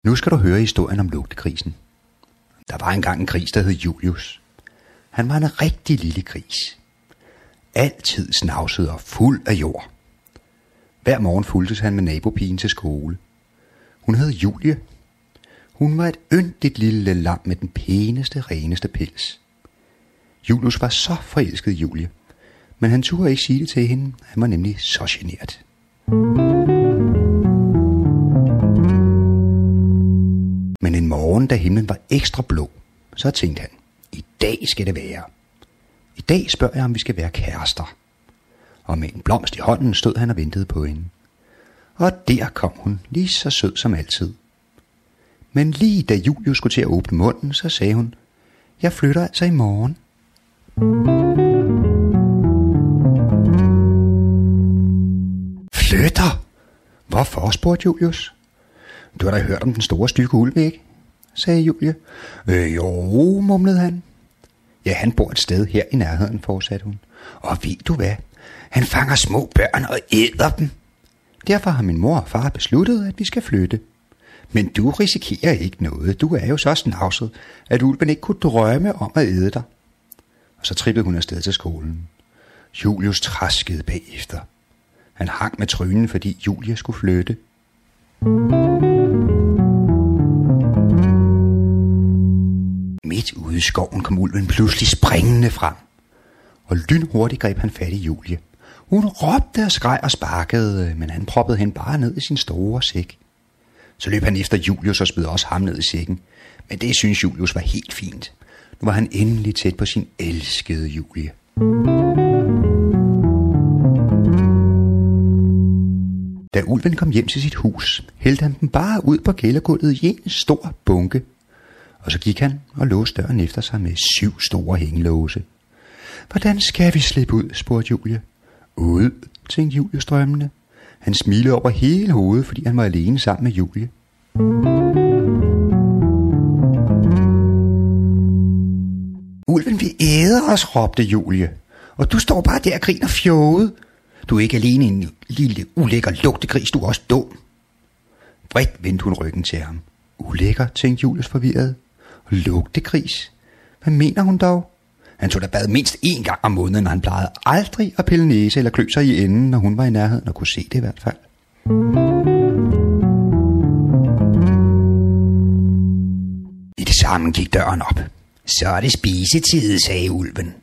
Nu skal du høre historien om lugtegrisen. Der var engang en gris, der hed Julius. Han var en rigtig lille gris. Altid snavset og fuld af jord. Hver morgen fulgtes han med nabopigen til skole. Hun hed Julie. Hun var et yndigt lille lam med den pæneste, reneste pels. Julius var så forelsket i Julie, men han turde ikke sige det til hende. Han var nemlig så genert. Men en morgen, da himlen var ekstra blå, så tænkte han, i dag skal det være. I dag spørger jeg, om vi skal være kærester. Og med en blomst i hånden stod han og ventede på hende. Og der kom hun, lige så sød som altid. Men lige da Julius skulle til at åbne munden, så sagde hun, jeg flytter altså i morgen. Flytter? Hvorfor, spurgte Julius. Du har da hørt om den store stygge ulv, ikke? Sagde Julie. Jo, mumlede han. Ja, han bor et sted her i nærheden, fortsatte hun. Og ved du hvad? Han fanger små børn og æder dem. Derfor har min mor og far besluttet, at vi skal flytte. Men du risikerer ikke noget. Du er jo så snavset, at ulven ikke kunne drømme om at æde dig. Og så trippede hun afsted til skolen. Julius traskede bagefter. Han hang med trynen, fordi Julie skulle flytte. Midt ude i skoven kom ulven pludselig springende frem. Og lynhurtigt greb han fat i Julie. Hun råbte og skreg og sparkede, men han proppede hende bare ned i sin store sæk. Så løb han efter Julius og smed også ham ned i sækken. Men det synes Julius var helt fint. Nu var han endelig tæt på sin elskede Julie. Da ulven kom hjem til sit hus, hældte han dem bare ud på kældergulvet i en stor bunke. Og så gik han og låste døren efter sig med 7 store hængelåse. Hvordan skal vi slippe ud, spurgte Julie. Ud, tænkte Julius drømmende. Han smilede over hele hovedet, fordi han var alene sammen med Julie. Ulven vil æde os, råbte Julie. Og du står bare der og griner fjode. Du er ikke alene en lille ulækker lugtegris, du er også dum. Vredt vendte hun ryggen til ham. Ulækker, tænkte Julius forvirret. Lugtegris? Hvad mener hun dog? Han tog da bad mindst 1 gang om måneden, og han plejede aldrig at pille næse eller klø sig i enden, når hun var i nærheden og kunne se det i hvert fald. I det samme gik døren op. Så er det spisetid, sagde ulven.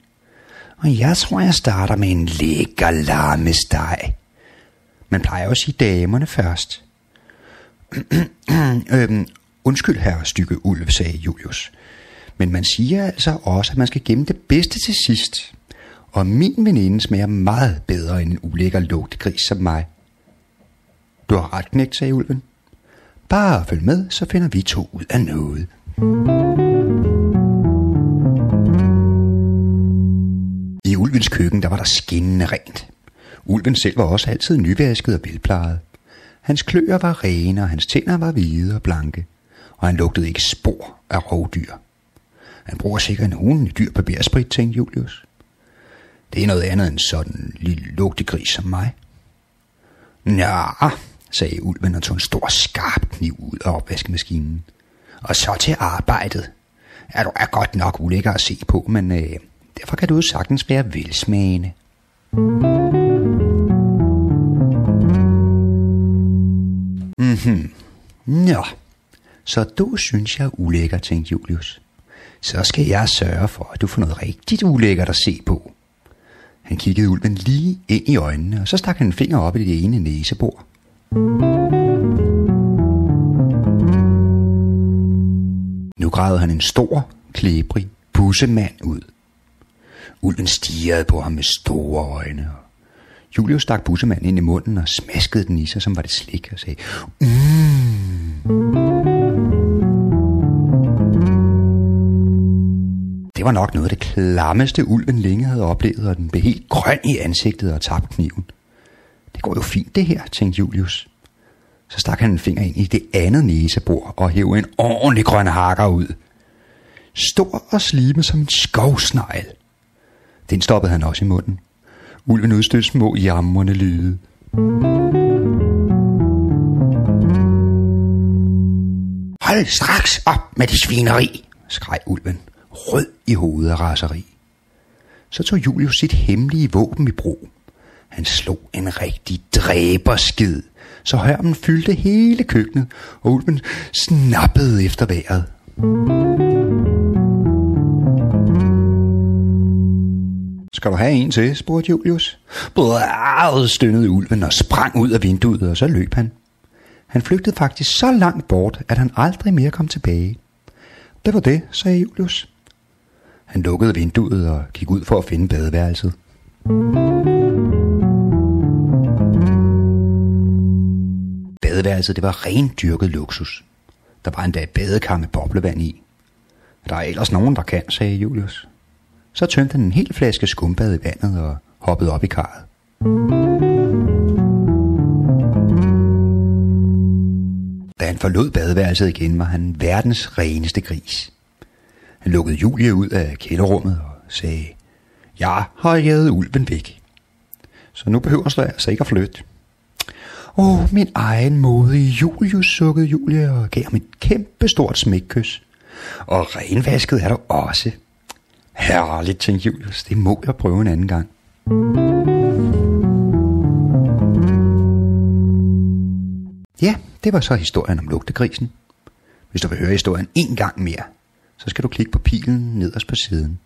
Og jeg tror, jeg starter med en lækker lammesteg. Man plejer at sige damerne først. Undskyld, herre stykke ulv, sagde Julius. Men man siger altså også, at man skal gemme det bedste til sidst. Og min veninde smager meget bedre end en ulækker lugtegris som mig. Du har ret, knægt, sagde ulven. Bare følg med, så finder vi 2 ud af noget. I ulvens køkken, der var der skinnende rent. Ulven selv var også altid nyvasket og velplejet. Hans kløer var rene, og hans tænder var hvide og blanke. Og han lugtede ikke spor af rovdyr. Han bruger sikkert nogen dyr barbersprit, tænkte Julius. Det er noget andet end sådan en lille lugtegris som mig. Ja, sagde ulven og tog en stor skarp kniv ud af opvaskemaskinen. Og så til arbejdet. Ja, du er godt nok ulækker at se på, men derfor kan du jo sagtens være velsmagende. Nå, så du synes jeg er ulækker, tænkte Julius. Så skal jeg sørge for, at du får noget rigtigt ulækkert at se på. Han kiggede ulven lige ind i øjnene, og så stak han en finger op i det ene næsebor. Nu gravede han en stor, klæbrig bussemand ud. Ulven stirrede på ham med store øjne. Julius stak bussemanden ind i munden og smaskede den i sig, som var det slik, og sagde, Det var nok noget af det klammeste ulven længe havde oplevet, og den blev helt grøn i ansigtet og tabte kniven. Det går jo fint det her, tænkte Julius. Så stak han en finger ind i det andet næsebor og hævde en ordentlig grøn hakker ud. Stor og slimet som en skovsnegl. Den stoppede han også i munden. Ulven udstødte små jamrende lyde. Hold straks op med det svineri, skreg ulven, rød i hovedet af raseri. Så tog Julius sit hemmelige våben i brug. Han slog en rigtig dræberskid, så hørmen fyldte hele køkkenet, og ulven snappede efter vejret. Skal du have en til, spurgte Julius. Blæh, stønnede ulven og sprang ud af vinduet, og så løb han. Han flygtede faktisk så langt bort, at han aldrig mere kom tilbage. Det var det, sagde Julius. Han lukkede vinduet og gik ud for at finde badeværelset. Badeværelset, det var rendyrket luksus. Der var endda et badekar med boblevand i. Der er ellers nogen, der kan, sagde Julius. Så tømte han en hel flaske skumbad i vandet og hoppede op i karret. Da han forlod badeværelset igen, var han verdens reneste gris. Han lukkede Julie ud af kælderrummet og sagde, jeg har jaget ulven væk. Så nu behøver du altså ikke at flytte. Min egen modige Julius, sukkede Julie og gav ham et kæmpe stort smækkys. Og renvasket er du også. Herligt, tænkte Julius, det må jeg prøve en anden gang. Ja, det var så historien om lugtegrisen. Hvis du vil høre historien en gang mere, så skal du klikke på pilen nederst på siden.